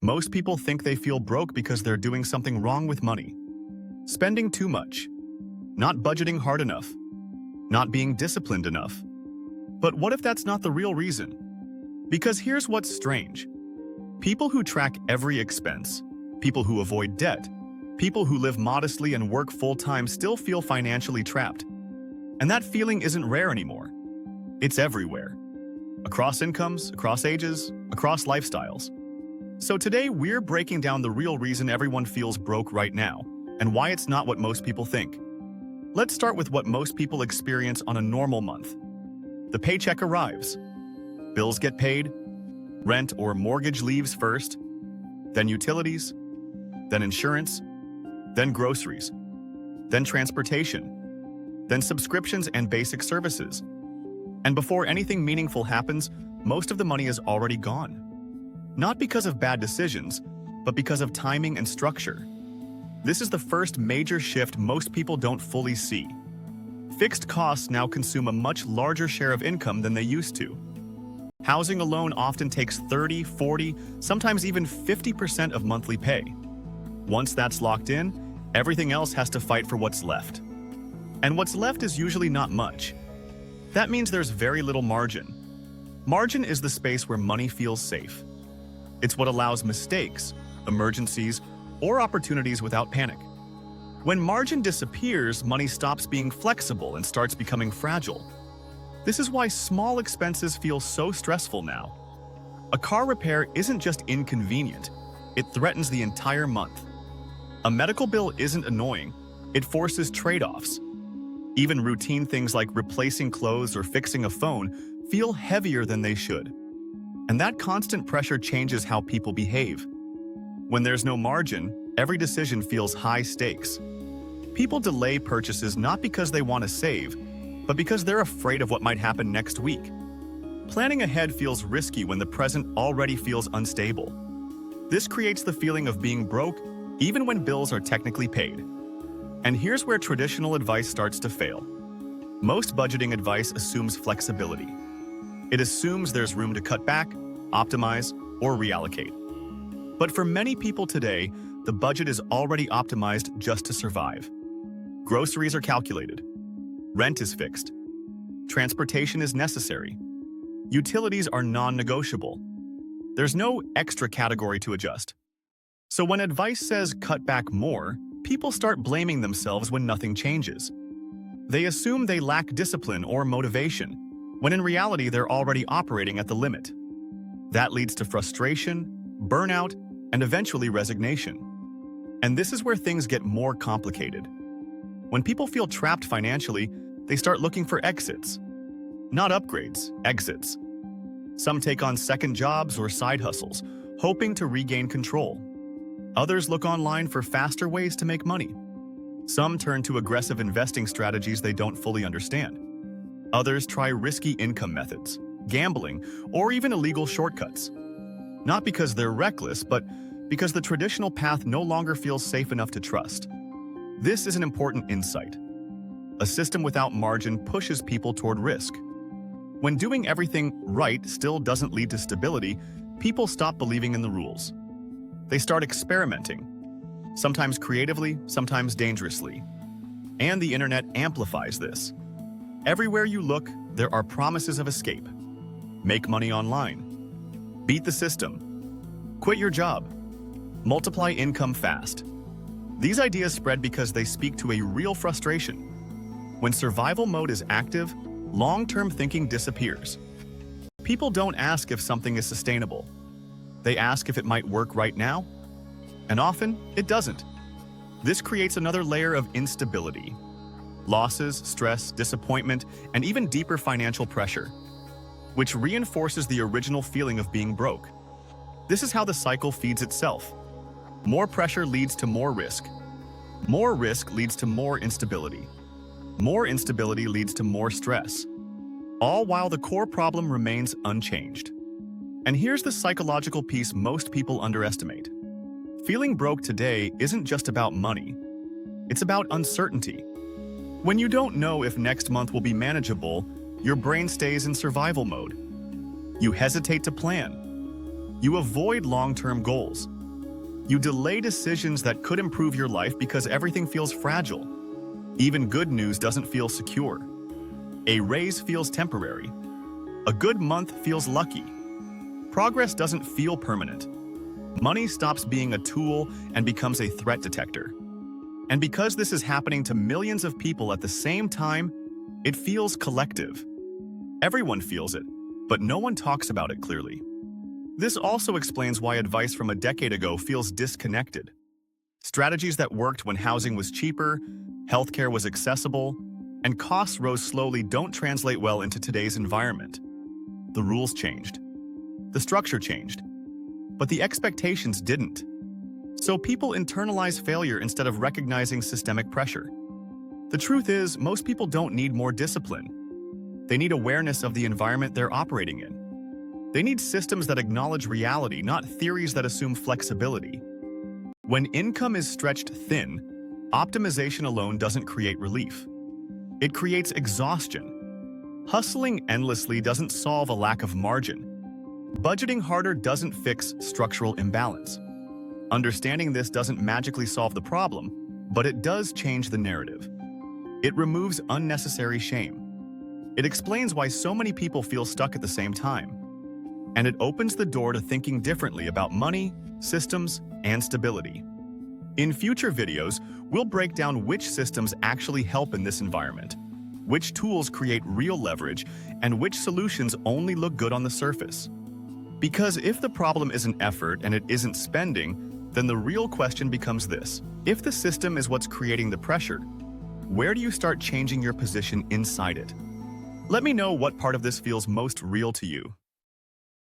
Most people think they feel broke because they're doing something wrong with money. Spending too much, not budgeting hard enough, not being disciplined enough. But what if that's not the real reason? Because here's what's strange. People who track every expense, people who avoid debt, people who live modestly and work full-time still feel financially trapped. And that feeling isn't rare anymore. It's everywhere. Across incomes, across ages, across lifestyles. So today we're breaking down the real reason everyone feels broke right now, and why it's not what most people think. Let's start with what most people experience on a normal month. The paycheck arrives. Bills get paid. Rent or mortgage leaves first. Then utilities. Then insurance. Then groceries. Then transportation. Then subscriptions and basic services. And before anything meaningful happens, most of the money is already gone. Not because of bad decisions, but because of timing and structure. This is the first major shift most people don't fully see. Fixed costs now consume a much larger share of income than they used to. Housing alone often takes 30, 40, sometimes even 50% of monthly pay. Once that's locked in, everything else has to fight for what's left. And what's left is usually not much. That means there's very little margin. Margin is the space where money feels safe. It's what allows mistakes, emergencies, or opportunities without panic. When margin disappears, money stops being flexible and starts becoming fragile. This is why small expenses feel so stressful now. A car repair isn't just inconvenient, it threatens the entire month. A medical bill isn't annoying, it forces trade-offs. Even routine things like replacing clothes or fixing a phone feel heavier than they should. And that constant pressure changes how people behave. When there's no margin, every decision feels high stakes. People delay purchases not because they want to save, but because they're afraid of what might happen next week. Planning ahead feels risky when the present already feels unstable. This creates the feeling of being broke even when bills are technically paid. And here's where traditional advice starts to fail. Most budgeting advice assumes flexibility. It assumes there's room to cut back, optimize, or reallocate. But for many people today, the budget is already optimized just to survive. Groceries are calculated. Rent is fixed. Transportation is necessary. Utilities are non-negotiable. There's no extra category to adjust. So when advice says cut back more, people start blaming themselves when nothing changes. They assume they lack discipline or motivation, when in reality they're already operating at the limit. That leads to frustration, burnout, and eventually resignation. And this is where things get more complicated. When people feel trapped financially, they start looking for exits. Not upgrades, exits. Some take on second jobs or side hustles, hoping to regain control. Others look online for faster ways to make money. Some turn to aggressive investing strategies they don't fully understand. Others try risky income methods, gambling, or even illegal shortcuts. Not because they're reckless, but because the traditional path no longer feels safe enough to trust. This is an important insight. A system without margin pushes people toward risk. When doing everything right still doesn't lead to stability, people stop believing in the rules. They start experimenting, sometimes creatively, sometimes dangerously. And the internet amplifies this. Everywhere you look, there are promises of escape. Make money online. Beat the system. Quit your job. Multiply income fast. These ideas spread because they speak to a real frustration. When survival mode is active, long-term thinking disappears. People don't ask if something is sustainable. They ask if it might work right now, and often it doesn't. This creates another layer of instability. Losses, stress, disappointment, and even deeper financial pressure, which reinforces the original feeling of being broke. This is how the cycle feeds itself. More pressure leads to more risk. More risk leads to more instability. More instability leads to more stress, all while the core problem remains unchanged. And here's the psychological piece most people underestimate. Feeling broke today isn't just about money. It's about uncertainty. When you don't know if next month will be manageable, your brain stays in survival mode. You hesitate to plan. You avoid long-term goals. You delay decisions that could improve your life because everything feels fragile. Even good news doesn't feel secure. A raise feels temporary. A good month feels lucky. Progress doesn't feel permanent. Money stops being a tool and becomes a threat detector. And because this is happening to millions of people at the same time, it feels collective. Everyone feels it, but no one talks about it clearly. This also explains why advice from a decade ago feels disconnected. Strategies that worked when housing was cheaper, healthcare was accessible, and costs rose slowly don't translate well into today's environment. The rules changed. The structure changed. But the expectations didn't. So people internalize failure instead of recognizing systemic pressure. The truth is, most people don't need more discipline. They need awareness of the environment they're operating in. They need systems that acknowledge reality, not theories that assume flexibility. When income is stretched thin, optimization alone doesn't create relief. It creates exhaustion. Hustling endlessly doesn't solve a lack of margin. Budgeting harder doesn't fix structural imbalance. Understanding this doesn't magically solve the problem, but it does change the narrative. It removes unnecessary shame. It explains why so many people feel stuck at the same time. And it opens the door to thinking differently about money, systems, and stability. In future videos, we'll break down which systems actually help in this environment, which tools create real leverage, and which solutions only look good on the surface. Because if the problem isn't effort and it isn't spending, then the real question becomes this: if the system is what's creating the pressure, where do you start changing your position inside it? Let me know what part of this feels most real to you.